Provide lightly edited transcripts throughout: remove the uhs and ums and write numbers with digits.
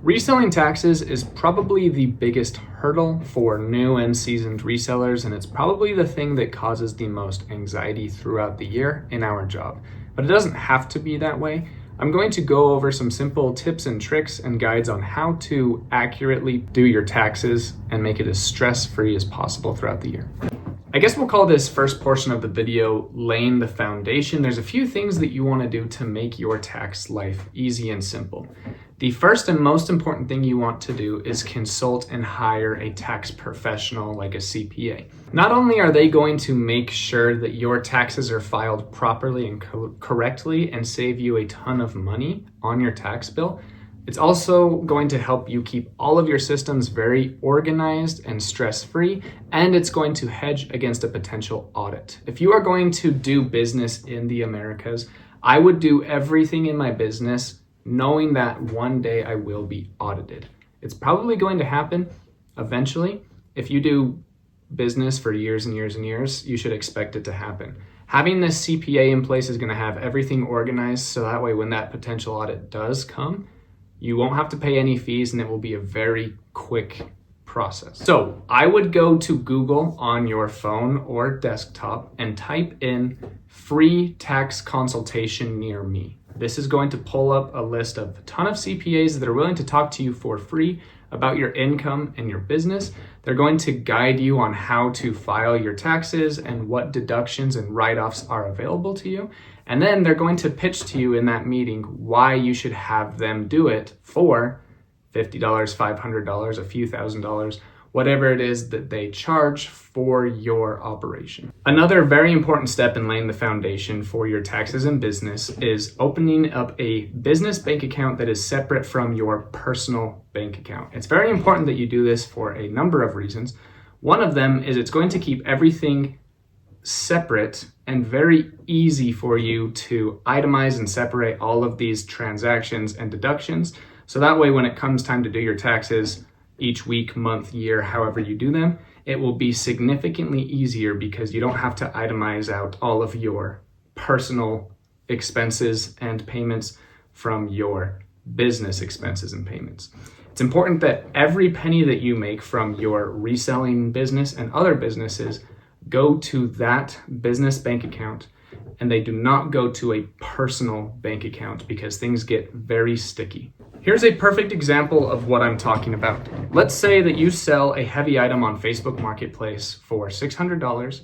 Reselling taxes is probably the biggest hurdle for new and seasoned resellers, and it's probably the thing that causes the most anxiety throughout the year in our job. But it doesn't have to be that way. I'm going to go over some simple tips and tricks and guides on how to accurately do your taxes and make it as stress-free as possible throughout the year. I guess we'll call this first portion of the video laying the foundation. There's a few things that you want to do to make your tax life easy and simple. The first and most important thing you want to do is consult and hire a tax professional like a CPA. Not only are they going to make sure that your taxes are filed properly and correctly and save you a ton of money on your tax bill, it's also going to help you keep all of your systems very organized and stress-free, and it's going to hedge against a potential audit. If you are going to do business in the Americas, I would do everything in my business knowing that one day I will be audited. It's probably going to happen eventually. If you do business for years and years and years, you should expect it to happen. Having this CPA in place is going to have everything organized, so that way when that potential audit does come, you won't have to pay any fees and it will be a very quick process. So I would go to Google on your phone or desktop and type in free tax consultation near me. This is going to pull up a list of a ton of CPAs that are willing to talk to you for free about your income and your business. They're going to guide you on how to file your taxes and what deductions and write-offs are available to you. And then they're going to pitch to you in that meeting why you should have them do it for $50, $500, a few $1,000s, whatever it is that they charge for your operation. Another very important step in laying the foundation for your taxes and business is opening up a business bank account that is separate from your personal bank account. It's very important that you do this for a number of reasons. One of them is it's going to keep everything separate and very easy for you to itemize and separate all of these transactions and deductions. So that way, when it comes time to do your taxes each week, month, year, however you do them, it will be significantly easier because you don't have to itemize out all of your personal expenses and payments from your business expenses and payments. It's important that every penny that you make from your reselling business and other businesses go to that business bank account, and they do not go to a personal bank account because things get very sticky. Here's a perfect example of what I'm talking about. Let's say that you sell a heavy item on Facebook Marketplace for $600,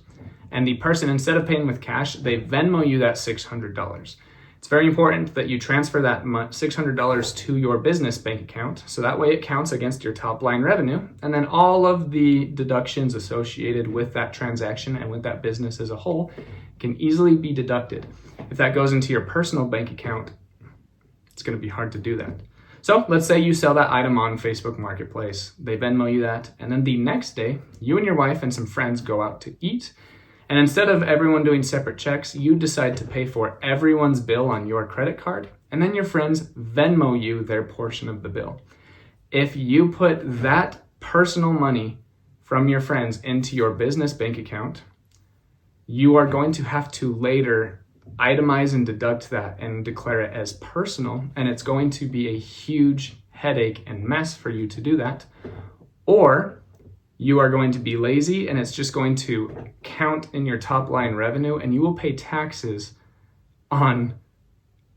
and the person, instead of paying with cash, they Venmo you that $600. It's very important that you transfer that $600 to your business bank account, so that way it counts against your top line revenue, and then all of the deductions associated with that transaction and with that business as a whole can easily be deducted. If that goes into your personal bank account, it's going to be hard to do that. So let's say you sell that item on Facebook Marketplace, they Venmo you that, and then the next day, you and your wife and some friends go out to eat. And instead of everyone doing separate checks, you decide to pay for everyone's bill on your credit card, and then your friends Venmo you their portion of the bill. If you put that personal money from your friends into your business bank account, you are going to have to later itemize and deduct that and declare it as personal, and it's going to be a huge headache and mess for you to do that. Or you are going to be lazy and it's just going to count in your top line revenue, and you will pay taxes on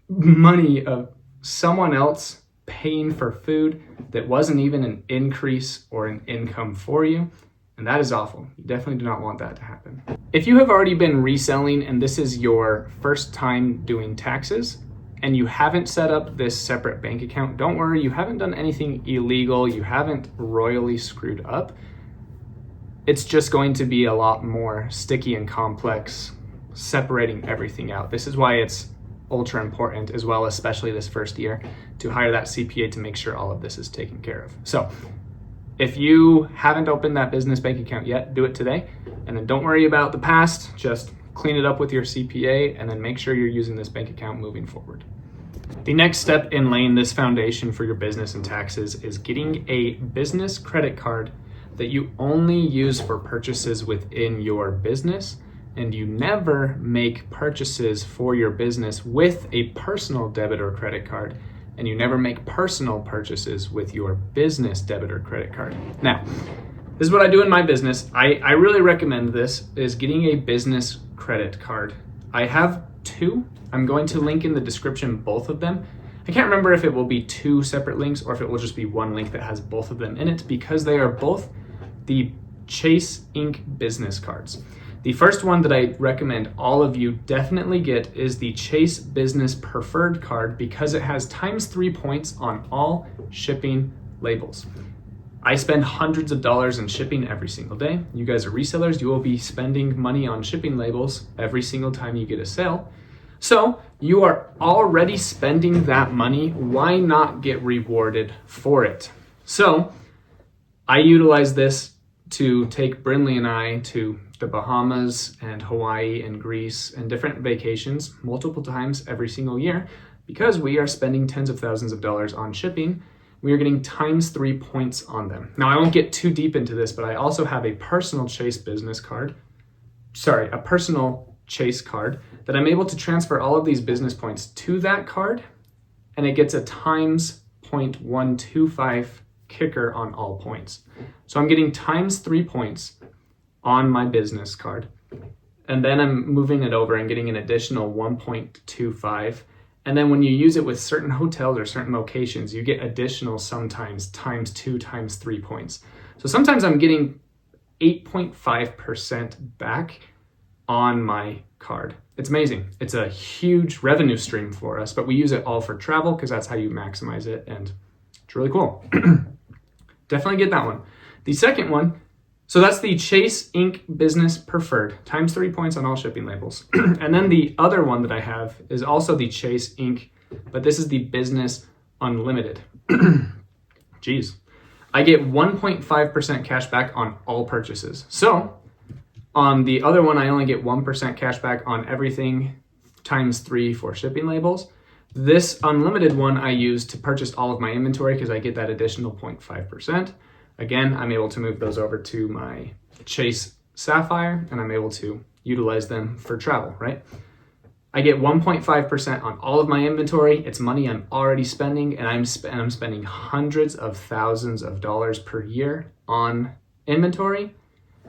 money of someone else paying for food that wasn't even an increase or an income for you. And that is awful. You definitely do not want that to happen. If you have already been reselling and this is your first time doing taxes and you haven't set up this separate bank account, don't worry, you haven't done anything illegal, you haven't royally screwed up. It's just going to be a lot more sticky and complex separating everything out. This is why it's ultra important as well, especially this first year, to hire that CPA to make sure all of this is taken care of. So if you haven't opened that business bank account yet, do it today. And then don't worry about the past, just clean it up with your CPA and then make sure you're using this bank account moving forward. The next step in laying this foundation for your business and taxes is getting a business credit card that you only use for purchases within your business, and you never make purchases for your business with a personal debit or credit card and you never make personal purchases with your business debit or credit card. Now, this is what I do in my business. I really recommend this, is getting a business credit card. I have two. I'm going to link in the description both of them. I can't remember if it will be two separate links or if it will just be one link that has both of them in it, because they are both the Chase Inc. business cards. The first one that I recommend all of you definitely get is the Chase Business Preferred card, because it has ×3 points on all shipping labels. I spend hundreds of dollars in shipping every single day. You guys are resellers. You will be spending money on shipping labels every single time you get a sale. So you are already spending that money. Why not get rewarded for it? So I utilize this to take Brinley and I to the Bahamas and Hawaii and Greece and different vacations multiple times every single year, because we are spending tens of thousands of dollars on shipping. We are getting ×3 points on them. Now, I won't get too deep into this, but I also have a personal Chase business card. A personal Chase card that I'm able to transfer all of these business points to that card, and it gets a ×0.125 kicker on all points. So I'm getting ×3 points on my business card, and then I'm moving it over and getting an additional 1.25. And then when you use it with certain hotels or certain locations, you get additional sometimes ×2, ×3 points. So sometimes I'm getting 8.5% back on my card. It's amazing. It's a huge revenue stream for us, but we use it all for travel because that's how you maximize it, and it's really cool. Definitely get that one. The second one, so that's the Chase Inc. Business Preferred, ×3 points on all shipping labels. And then the other one that I have is also the Chase Inc., but this is the Business Unlimited. Jeez. I get 1.5% cash back on all purchases. So on the other one, I only get 1% cash back on everything ×3 for shipping labels. This unlimited one I use to purchase all of my inventory because I get that additional 0.5%. Again, I'm able to move those over to my Chase Sapphire, and I'm able to utilize them for travel, right? I get 1.5% on all of my inventory. It's money I'm already spending, and I'm spending hundreds of thousands of dollars per year on inventory.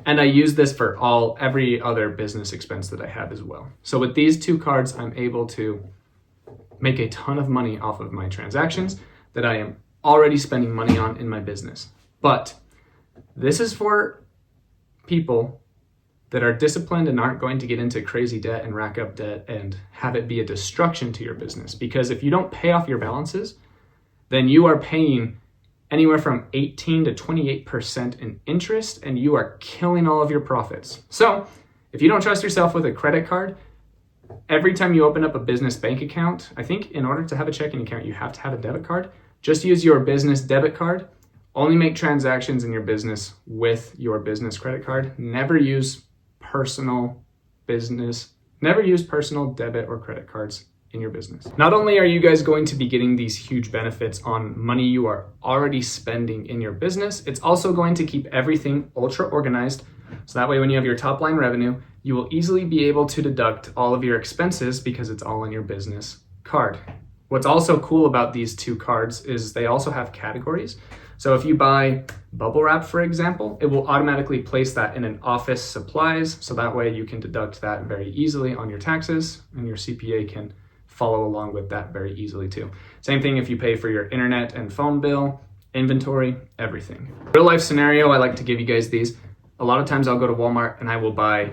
And I use this for every other business expense that I have as well. So with these two cards, I'm able to make a ton of money off of my transactions that I am already spending money on in my business. But this is for people that are disciplined and aren't going to get into crazy debt and rack up debt and have it be a destruction to your business. Because if you don't pay off your balances, then you are paying anywhere from 18 to 28% in interest, and you are killing all of your profits. So if you don't trust yourself with a credit card, every time you open up a business bank account, I think in order to have a checking account, you have to have a debit card. Just use your business debit card. Only make transactions in your business with your business credit card. Never use personal debit or credit cards in your business. Not only are you guys going to be getting these huge benefits on money you are already spending in your business, it's also going to keep everything ultra organized. So that way, when you have your top line revenue, you will easily be able to deduct all of your expenses because it's all on your business card. What's also cool about these two cards is they also have categories. So if you buy bubble wrap, for example, it will automatically place that in an office supplies. So that way you can deduct that very easily on your taxes, and your CPA can follow along with that very easily too. Same thing if you pay for your internet and phone bill, inventory, everything. Real life scenario, I like to give you guys these. A lot of times I'll go to Walmart and I will buy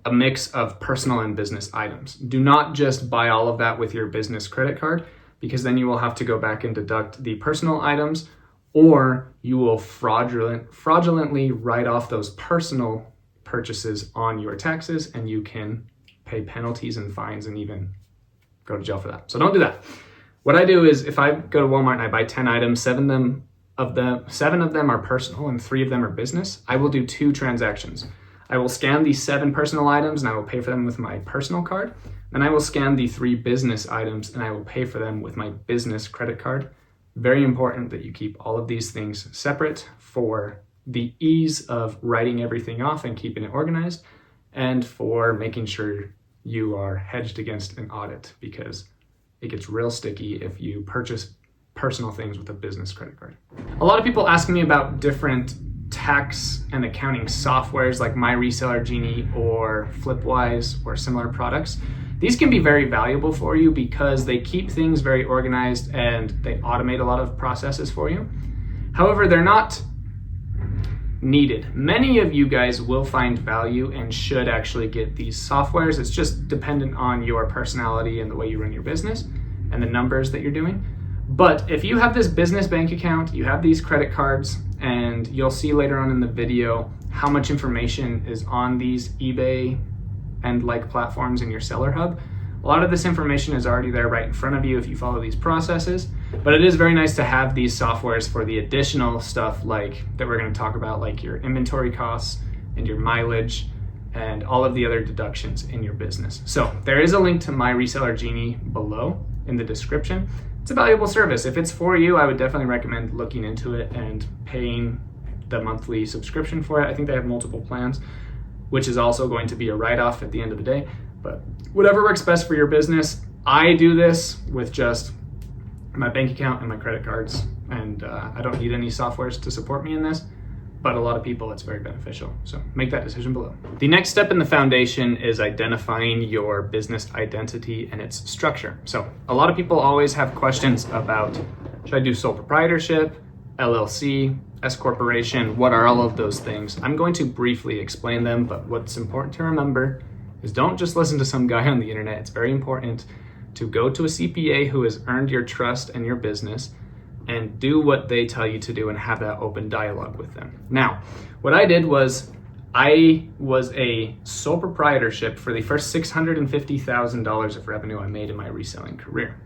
a mix of personal and business items. Do not just buy all of that with your business credit card, because then you will have to go back and deduct the personal items, or you will fraudulently write off those personal purchases on your taxes, and you can pay penalties and fines and even go to jail for that. So don't do that. What I do is, if I go to Walmart and I buy 10 items, seven of them are personal and 3 of them are business, I will do 2 transactions. I will scan the 7 personal items and I will pay for them with my personal card. Then I will scan the 3 business items and I will pay for them with my business credit card. Very important that you keep all of these things separate for the ease of writing everything off and keeping it organized, and for making sure you are hedged against an audit, because it gets real sticky if you purchase personal things with a business credit card. A lot of people ask me about different tax and accounting softwares like My Reseller, Genie, or Flipwise, or similar products. These can be very valuable for you because they keep things very organized and they automate a lot of processes for you. However, they're not needed. Many of you guys will find value and should actually get these softwares. It's just dependent on your personality and the way you run your business and the numbers that you're doing. But if you have this business bank account, you have these credit cards, and you'll see later on in the video how much information is on these eBay and like platforms in your seller hub. A lot of this information is already there right in front of you if you follow these processes, but it is very nice to have these softwares for the additional stuff like that we're going to talk about, like your inventory costs and your mileage and all of the other deductions in your business. So there is a link to My Reseller Genie below in the description. It's a valuable service. If it's for you, I would definitely recommend looking into it and paying the monthly subscription for it. I think they have multiple plans, which is also going to be a write-off at the end of the day. But whatever works best for your business. I do this with just my bank account and my credit cards, and I don't need any softwares to support me in this. But a lot of people, it's very beneficial. So make that decision below. The next step in the foundation is identifying your business identity and its structure. So a lot of people always have questions about, should I do sole proprietorship, LLC, S corporation? What are all of those things? I'm going to briefly explain them, but what's important to remember is don't just listen to some guy on the internet. It's very important to go to a CPA who has earned your trust and your business and do what they tell you to do and have that open dialogue with them. Now, what I did was I was a sole proprietorship for the first $650,000 of revenue I made in my reselling career.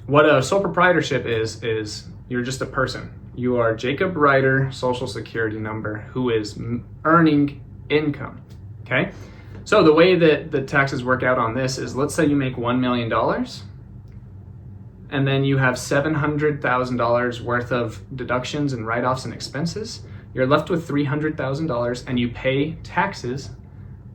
What a sole proprietorship is you're just a person. You are Jacob Ryder, social security number, who is earning income, okay? So the way that the taxes work out on this is, let's say you make $1 million, and then you have $700,000 worth of deductions and write-offs and expenses. You're left with $300,000, and you pay taxes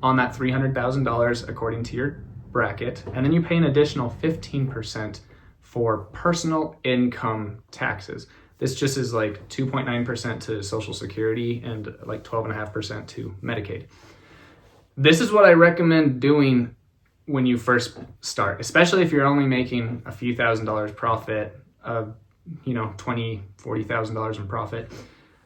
on that $300,000 according to your bracket, and then you pay an additional 15% for personal income taxes. This just is like 2.9% to Social Security and like 12.5% to Medicaid. This is what I recommend doing when you first start, especially if you're only making a few $1,000s profit, $20,000, $40,000 in profit.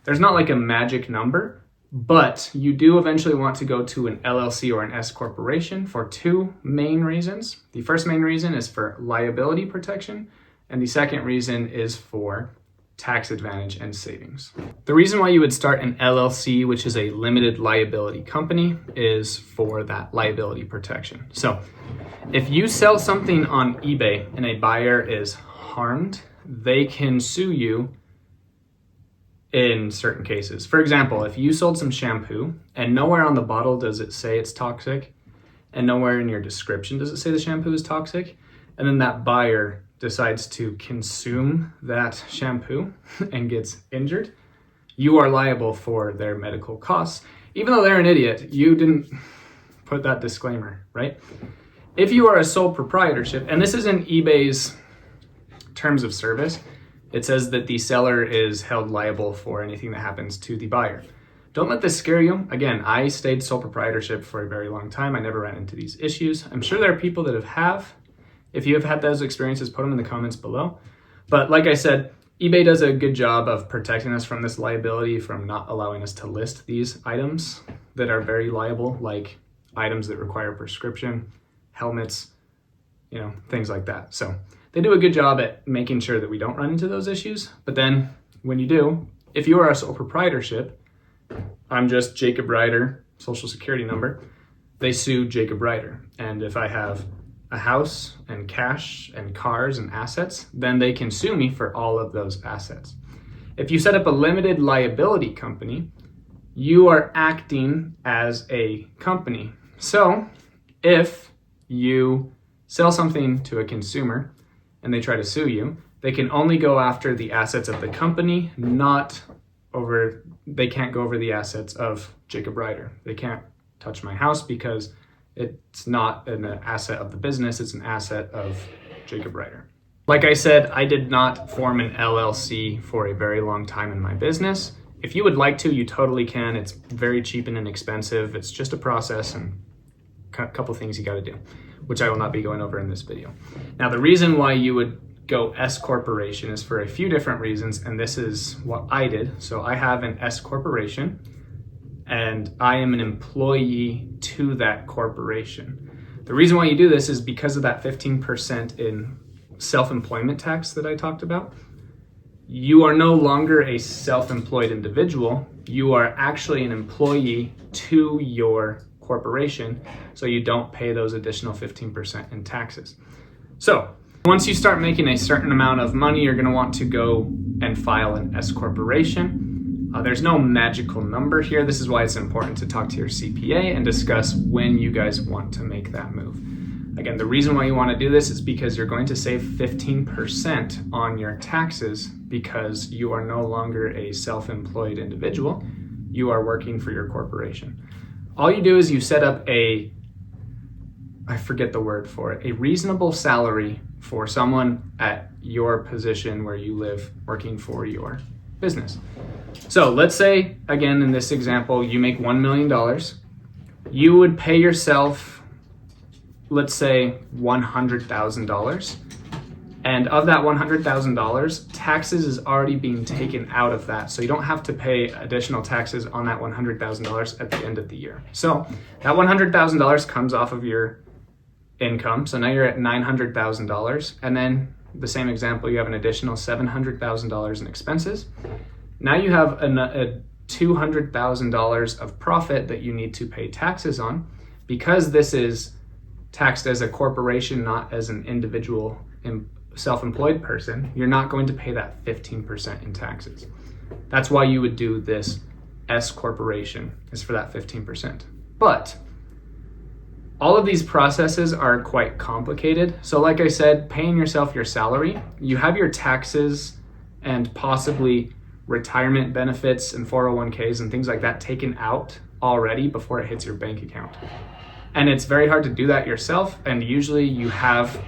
There's not like a magic number, but you do eventually want to go to an LLC or an S corporation for two main reasons. The first main reason is for liability protection, and the second reason is for tax advantage and savings. The reason why you would start an LLC, which is a limited liability company, is for that liability protection. So if you sell something on eBay and a buyer is harmed, they can sue you in certain cases. For example, if you sold some shampoo and nowhere on the bottle does it say it's toxic, and nowhere in your description does it say the shampoo is toxic, and then that buyer decides to consume that shampoo and gets injured, you are liable for their medical costs. Even though they're an idiot, you didn't put that disclaimer, right? If you are a sole proprietorship, and this is in eBay's terms of service, it says that the seller is held liable for anything that happens to the buyer. Don't let this scare you. Again, I stayed sole proprietorship for a very long time. I never ran into these issues. I'm sure there are people that have. If you have had those experiences, put them in the comments below. But like I said, eBay does a good job of protecting us from this liability, from not allowing us to list these items that are very liable, like items that require prescription, helmets, things like that. So they do a good job at making sure that we don't run into those issues. But then when you do, if you are a sole proprietorship, I'm just Jacob Ryder, social security number, they sue Jacob Ryder. And if I have a house and cash and cars and assets, then they can sue me for all of those assets. If you set up a limited liability company, you are acting as a company. So if you sell something to a consumer and they try to sue you, they can only go after the assets of the company, they can't go over the assets of Jacob Ryder. They can't touch my house because It's not an asset of the business, it's an asset of Jacob Ryder. Like I said, I did not form an LLC for a very long time in my business. If you would like to, you totally can. It's very cheap and inexpensive. It's just a process and a couple things you got to do, which I will not be going over in this video. Now, the reason why you would go S corporation is for a few different reasons, and this is what I did. So I have an S corporation, and I am an employee to that corporation. The reason why you do this is because of that 15% in self-employment tax that I talked about. You are no longer a self-employed individual. You are actually an employee to your corporation, so you don't pay those additional 15% in taxes. So once you start making a certain amount of money, you're going to want to go and file an S corporation. There's no magical number here. This is why it's important to talk to your CPA and discuss when you guys want to make that move. Again, the reason why you want to do this is because you're going to save 15% on your taxes because you are no longer a self-employed individual. You are working for your corporation. All you do is you set up I forget the word for it, a reasonable salary for someone at your position where you live working for your business. So let's say, again, in this example, you make $1 million. You would pay yourself, let's say, $100,000. And of that $100,000, taxes is already being taken out of that. So you don't have to pay additional taxes on that $100,000 at the end of the year. So that $100,000 comes off of your income. So now you're at $900,000. And then the same example, you have an additional $700,000 in expenses. Now you have a $200,000 of profit that you need to pay taxes on. Because this is taxed as a corporation, not as an individual self-employed person, you're not going to pay that 15% in taxes. That's why you would do this S corporation, is for that 15%. But all of these processes are quite complicated. So like I said, paying yourself your salary, you have your taxes and possibly retirement benefits and 401ks and things like that taken out already before it hits your bank account. And it's very hard to do that yourself. And usually you have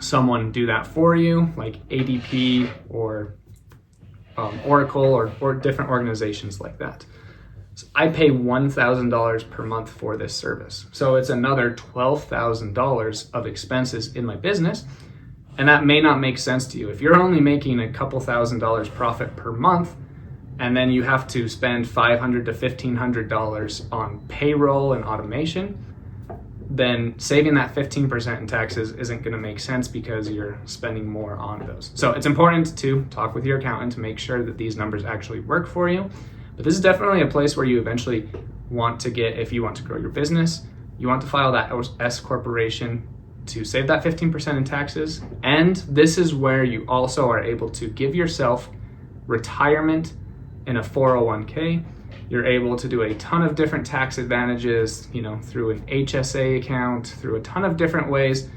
someone do that for you, like ADP or Oracle or different organizations like that. So I pay $1,000 per month for this service. So it's another $12,000 of expenses in my business. And that may not make sense to you. If you're only making a couple $1,000s profit per month, and then you have to spend $500 to $1,500 on payroll and automation, then saving that 15% in taxes isn't going to make sense because you're spending more on those. So it's important to talk with your accountant to make sure that these numbers actually work for you. But this is definitely a place where you eventually want to get, if you want to grow your business, you want to file that S corporation to save that 15% in taxes. And this is where you also are able to give yourself retirement in a 401k. You're able to do a ton of different tax advantages, through an HSA account, through a ton of different ways,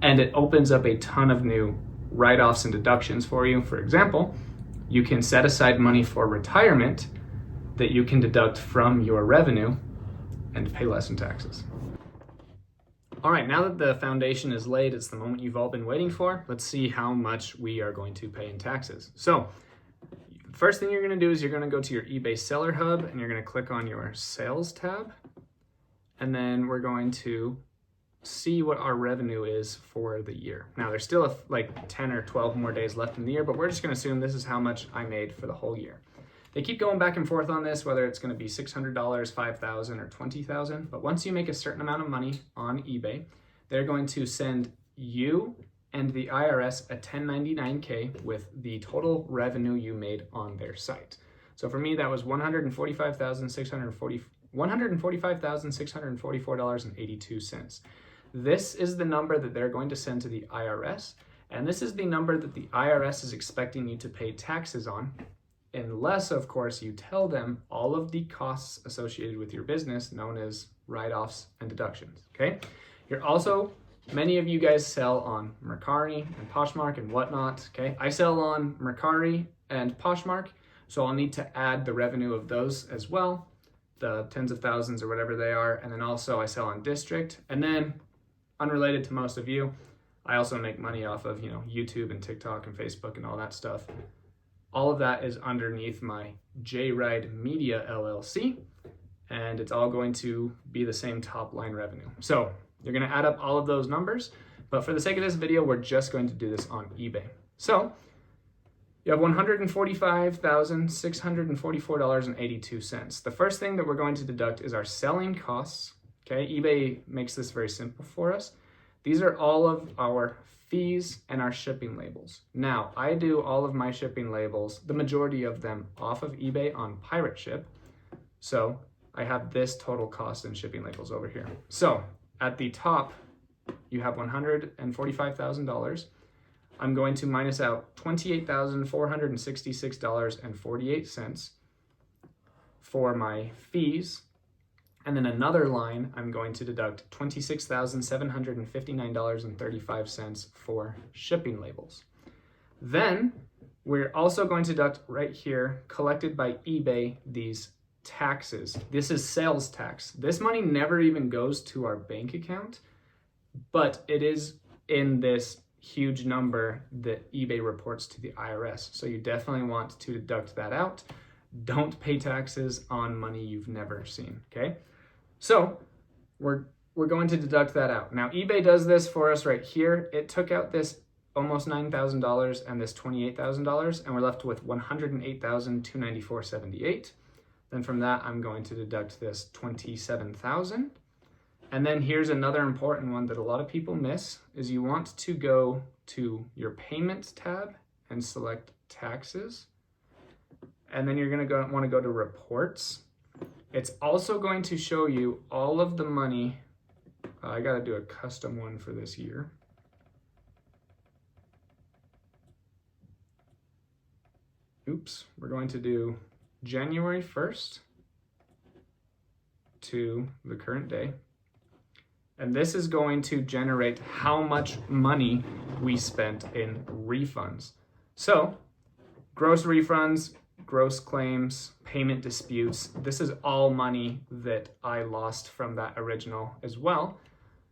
and it opens up a ton of new write-offs and deductions for you. For example, you can set aside money for retirement that you can deduct from your revenue and pay less in taxes. All right, now that the foundation is laid, it's the moment you've all been waiting for. Let's see how much we are going to pay in taxes. So first thing you're going to do is you're going to go to your eBay Seller Hub and you're going to click on your Sales tab. And then we're going to see what our revenue is for the year. Now there's still like 10 or 12 more days left in the year, but we're just going to assume this is how much I made for the whole year. They keep going back and forth on this, whether it's going to be $600, $5,000, or $20,000. But once you make a certain amount of money on eBay, they're going to send you and the IRS a 1099-K with the total revenue you made on their site. So for me, that was $145,644.82. This is the number that they're going to send to the IRS, and this is the number that the IRS is expecting you to pay taxes on, unless, of course, you tell them all of the costs associated with your business, known as write-offs and deductions, okay? Many of you guys sell on Mercari and Poshmark and whatnot, okay? I sell on Mercari and Poshmark, so I'll need to add the revenue of those as well. the tens of thousands or whatever they are. And then also I sell on District. And then, unrelated to most of you, I also make money off of, YouTube and TikTok and Facebook and all that stuff. All of that is underneath my J-Ride Media LLC, and it's all going to be the same top line revenue. So you're going to add up all of those numbers, but for the sake of this video, we're just going to do this on eBay. So you have $145,644.82. The first thing that we're going to deduct is our selling costs. Okay, eBay makes this very simple for us. These are all of our fees and our shipping labels. Now, I do all of my shipping labels, the majority of them, off of eBay on Pirate Ship. So I have this total cost in shipping labels over here. So at the top, you have $145,000. I'm going to minus out $28,466.48 for my fees. And then another line, I'm going to deduct $26,759.35 for shipping labels. Then we're also going to deduct right here, collected by eBay, these taxes. This is sales tax. This money never even goes to our bank account, but it is in this huge number that eBay reports to the IRS. So you definitely want to deduct that out. Don't pay taxes on money you've never seen, okay? So we're going to deduct that out. Now eBay does this for us right here. It took out this almost $9,000 and this $28,000, and we're left with $108,294.78. Then from that, I'm going to deduct this $27,000. And then here's another important one that a lot of people miss, is you want to go to your payments tab and select taxes. And then you're going to want to go to reports. It's also going to show you all of the money. I got to do a custom one for this year. Oops, we're going to do January 1st to the current day. And this is going to generate how much money we spent in refunds. So, gross refunds, gross claims, payment disputes, this is all money that I lost from that original as well.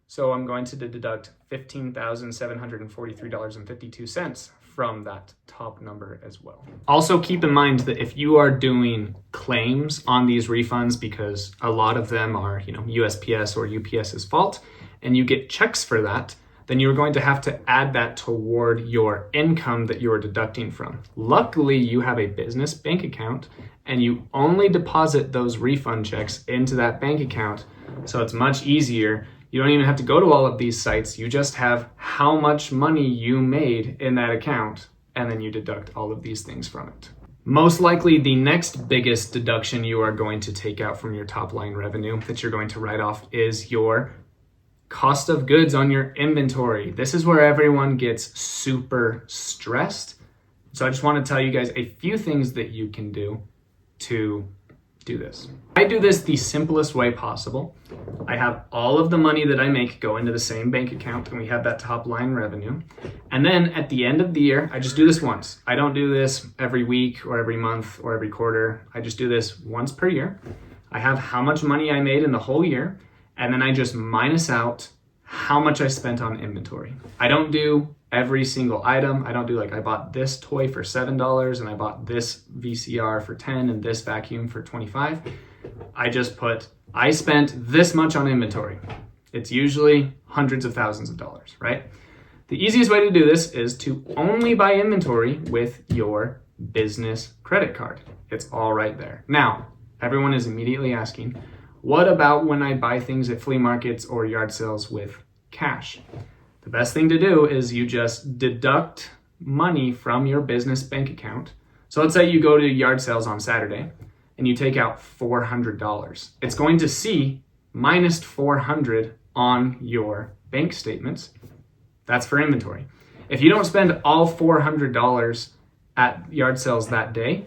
So I'm going to deduct $15,743.52 from that top number as well. Also keep in mind that if you are doing claims on these refunds, because a lot of them are, USPS or UPS's fault, and you get checks for that, then you're going to have to add that toward your income that you are deducting from. Luckily, you have a business bank account and you only deposit those refund checks into that bank account. So it's much easier. You don't even have to go to all of these sites. You just have how much money you made in that account, and then you deduct all of these things from it. Most likely the next biggest deduction you are going to take out from your top line revenue that you're going to write off is your cost of goods on your inventory. This is where everyone gets super stressed. So I just want to tell you guys a few things that you can do to do this. I do this the simplest way possible. I have all of the money that I make go into the same bank account, and we have that top line revenue. And then at the end of the year, I just do this once. I don't do this every week or every month or every quarter. I just do this once per year. I have how much money I made in the whole year, and then I just minus out how much I spent on inventory. I don't do every single item. I don't do I bought this toy for $7 and I bought this VCR for 10 and this vacuum for 25. I just put, I spent this much on inventory. It's usually hundreds of thousands of dollars, right? The easiest way to do this is to only buy inventory with your business credit card. It's all right there. Now, everyone is immediately asking, what about when I buy things at flea markets or yard sales with cash? The best thing to do is you just deduct money from your business bank account. So let's say you go to yard sales on Saturday and you take out $400. It's going to see minus $400 on your bank statements. That's for inventory. If you don't spend all $400 at yard sales that day,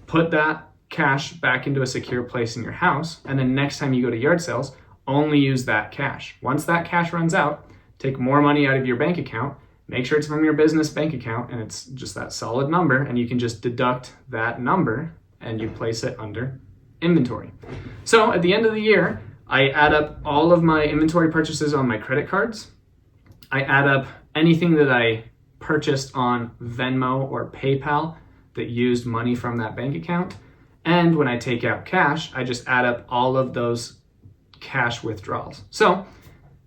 put that cash back into a secure place in your house, and then next time you go to yard sales, only use that cash. Once that cash runs out, take more money out of your bank account, make sure it's from your business bank account and it's just that solid number, and you can just deduct that number and you place it under inventory. So at the end of the year, I add up all of my inventory purchases on my credit cards. I add up anything that I purchased on Venmo or PayPal that used money from that bank account. And when I take out cash, I just add up all of those cash withdrawals. So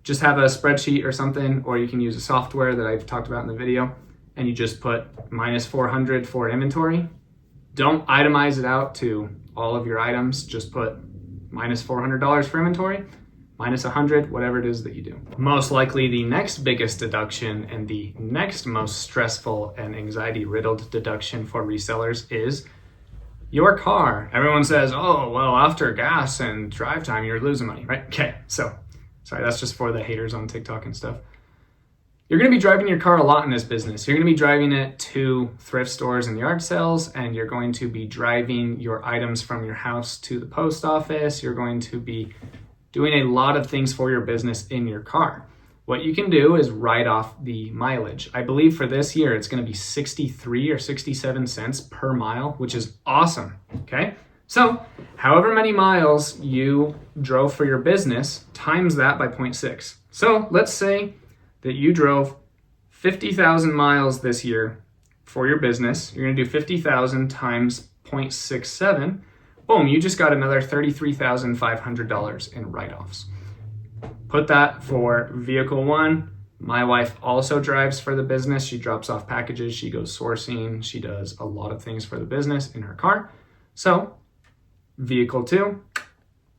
just have a spreadsheet or something, or you can use a software that I've talked about in the video, and you just put minus 400 for inventory. Don't itemize it out to all of your items. Just put minus $400 for inventory, minus 100, whatever it is that you do. Most likely the next biggest deduction and the next most stressful and anxiety-riddled deduction for resellers is your car. Everyone says, oh, well, after gas and drive time, you're losing money, right? Okay, so, sorry, that's just for the haters on TikTok and stuff. You're gonna be driving your car a lot in this business. You're gonna be driving it to thrift stores and yard sales, and you're going to be driving your items from your house to the post office. You're going to be doing a lot of things for your business in your car. What you can do is write off the mileage. I believe for this year, it's gonna be 63 or 67 cents per mile, which is awesome, okay? So, however many miles you drove for your business, times that by 0.6. So, let's say that you drove 50,000 miles this year for your business. You're gonna do 50,000 times 0.67. Boom, you just got another $33,500 in write-offs. Put that for vehicle one. My wife also drives for the business. She drops off packages, she goes sourcing, she does a lot of things for the business in her car. So, vehicle two,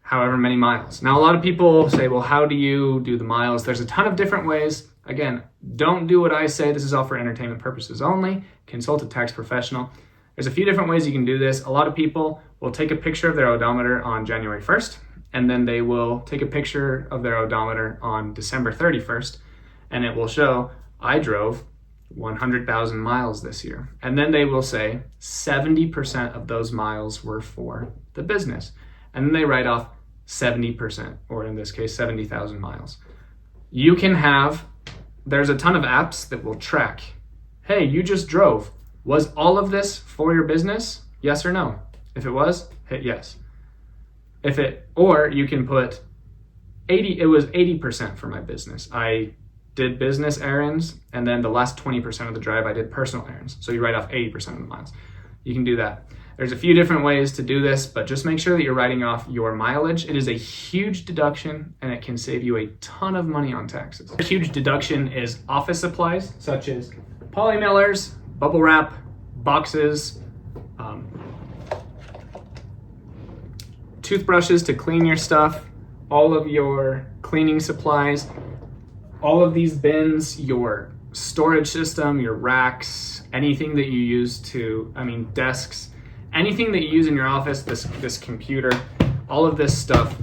however many miles. Now, a lot of people say, well, how do you do the miles? There's a ton of different ways. Again, don't do what I say. This is all for entertainment purposes only. Consult a tax professional. There's a few different ways you can do this. A lot of people will take a picture of their odometer on January 1st, and then they will take a picture of their odometer on December 31st, and it will show, I drove 100,000 miles this year. And then they will say 70% of those miles were for the business. And then they write off 70%, or in this case, 70,000 miles. You can have, there's a ton of apps that will track, hey, you just drove. Was all of this for your business? Yes or no? If it was, hit yes. Or you can put it was 80% for my business. I did business errands, and then the last 20% of the drive I did personal errands. So you write off 80% of the miles. You can do that. There's a few different ways to do this, but just make sure that you're writing off your mileage. It is a huge deduction, and it can save you a ton of money on taxes. A huge deduction is office supplies, such as polymailers, bubble wrap, boxes, toothbrushes to clean your stuff, all of your cleaning supplies, all of these bins, your storage system, your racks, anything that you use desks, anything that you use in your office, this computer, all of this stuff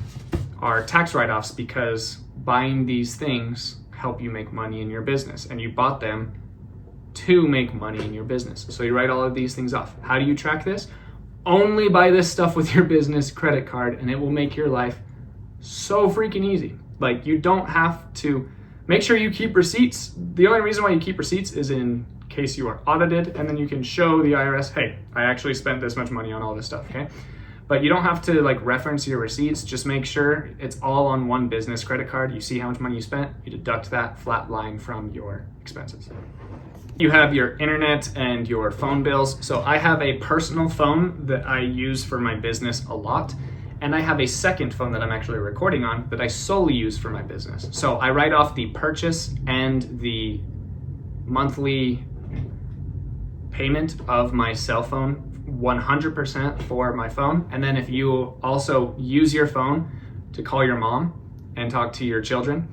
are tax write-offs because buying these things help you make money in your business, and you bought them to make money in your business. So you write all of these things off. How do you track this? Only buy this stuff with your business credit card, and it will make your life so freaking easy. Like, you don't have to make sure you keep receipts. The only reason why you keep receipts is in case you are audited, and then you can show the IRS, hey, I actually spent this much money on all this stuff, okay? But you don't have to reference your receipts. Just make sure it's all on one business credit card. You see how much money you spent, you deduct that flat line from your expenses. You have your internet and your phone bills. So I have a personal phone that I use for my business a lot, and I have a second phone that I'm actually recording on that I solely use for my business. So I write off the purchase and the monthly payment of my cell phone 100% for my phone. And then if you also use your phone to call your mom and talk to your children,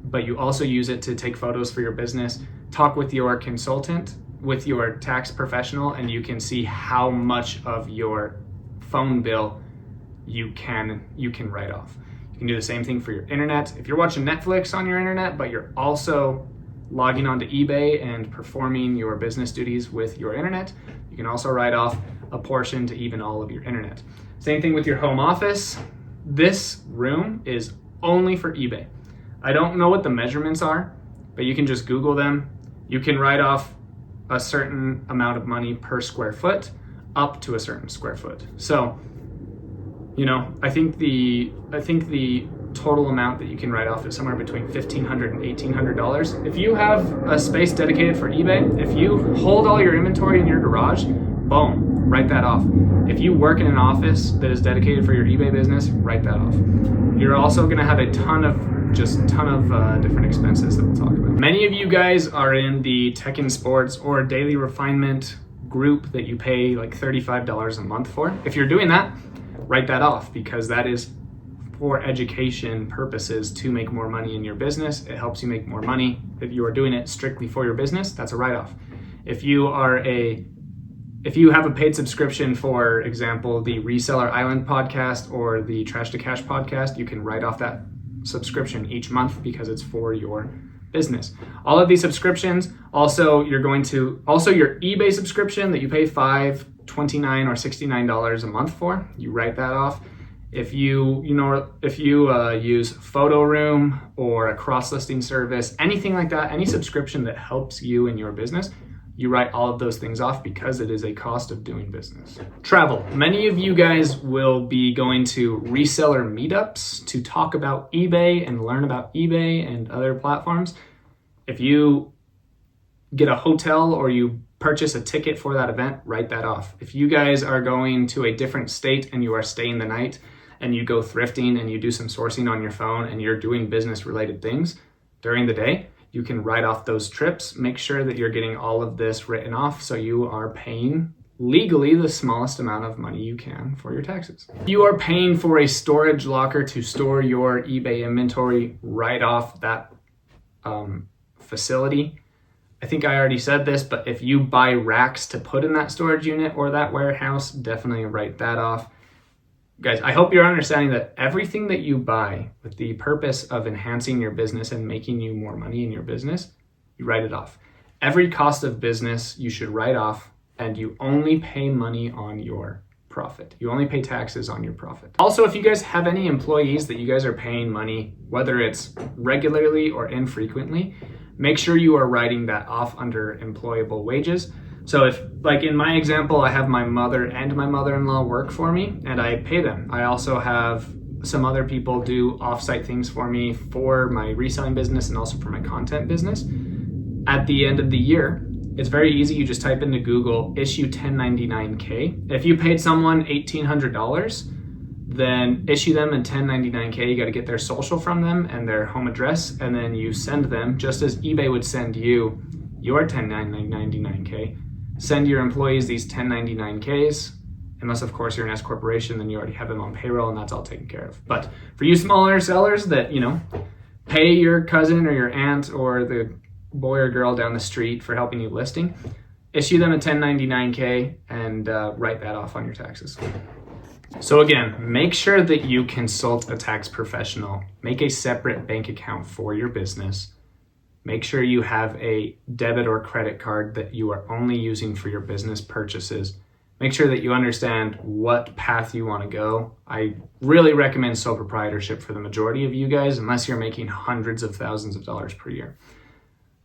but you also use it to take photos for your business, talk with your consultant, with your tax professional, and you can see how much of your phone bill you can write off. You can do the same thing for your internet. If you're watching Netflix on your internet, but you're also logging onto eBay and performing your business duties with your internet, you can also write off a portion to even all of your internet. Same thing with your home office. This room is only for eBay. I don't know what the measurements are, but you can just Google them. You can write off a certain amount of money per square foot up to a certain square foot. So I think the total amount that you can write off is somewhere between $1,500 and $1,800. If you have a space dedicated for eBay, if you hold all your inventory in your garage, boom, write that off. If you work in an office that is dedicated for your eBay business, write that off. You're also going to have a ton of different expenses that we'll talk about. Many of you guys are in the tech and sports or daily refinement group that you pay like $35 a month for. If you're doing that, write that off, because that is for education purposes to make more money in your business. It helps you make more money. If you are doing it strictly for your business, that's a write-off. If you have a paid subscription, for example, the Reseller Island podcast or the Trash to Cash podcast, you can write off that subscription each month because it's for your business. All of these subscriptions, also your eBay subscription that you pay $5, $29 or $69 a month for, you write that off. If you use Photo Room or a cross-listing service, anything like that, any subscription that helps you in your business, you write all of those things off because it is a cost of doing business. Travel. Many of you guys will be going to reseller meetups to talk about eBay and learn about eBay and other platforms. If you get a hotel or you purchase a ticket for that event, write that off. If you guys are going to a different state and you are staying the night and you go thrifting and you do some sourcing on your phone and you're doing business related things during the day, you can write off those trips. Make sure that you're getting all of this written off so you are paying legally the smallest amount of money you can for your taxes. If you are paying for a storage locker to store your eBay inventory, write off that facility. I think I already said this, but if you buy racks to put in that storage unit or that warehouse, definitely write that off. Guys, I hope you're understanding that everything that you buy with the purpose of enhancing your business and making you more money in your business, you write it off. Every cost of business you should write off, and you only pay money on your profit. You only pay taxes on your profit. Also, if you guys have any employees that you guys are paying money, whether it's regularly or infrequently, make sure you are writing that off under employable wages. So if, like in my example, I have my mother and my mother-in-law work for me and I pay them. I also have some other people do offsite things for me for my reselling business and also for my content business. At the end of the year, it's very easy. You just type into Google, issue 1099K. If you paid someone $1,800, then issue them in 1099K. You got to get their social from them and their home address, and then you send them, just as eBay would send you your 1099K. Send your employees these 1099Ks, unless of course you're an S corporation, then you already have them on payroll and that's all taken care of. But for you smaller sellers that, pay your cousin or your aunt or the boy or girl down the street for helping you listing, issue them a 1099K and write that off on your taxes. So again, make sure that you consult a tax professional. Make a separate bank account for your business. Make sure you have a debit or credit card that you are only using for your business purchases. Make sure that you understand what path you want to go. I really recommend sole proprietorship for the majority of you guys, unless you're making hundreds of thousands of dollars per year.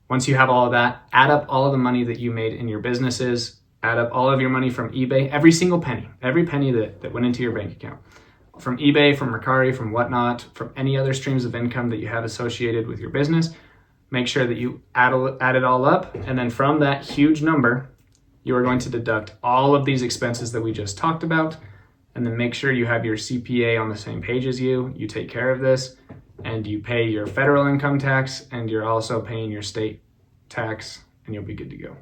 Once you have all of that, add up all of the money that you made in your businesses, add up all of your money from eBay, every single penny, every penny that went into your bank account. From eBay, from Mercari, from whatnot, from any other streams of income that you have associated with your business. Make sure that you add it all up, and then from that huge number, you are going to deduct all of these expenses that we just talked about, and then make sure you have your CPA on the same page as you. You take care of this, and you pay your federal income tax, and you're also paying your state tax, and you'll be good to go.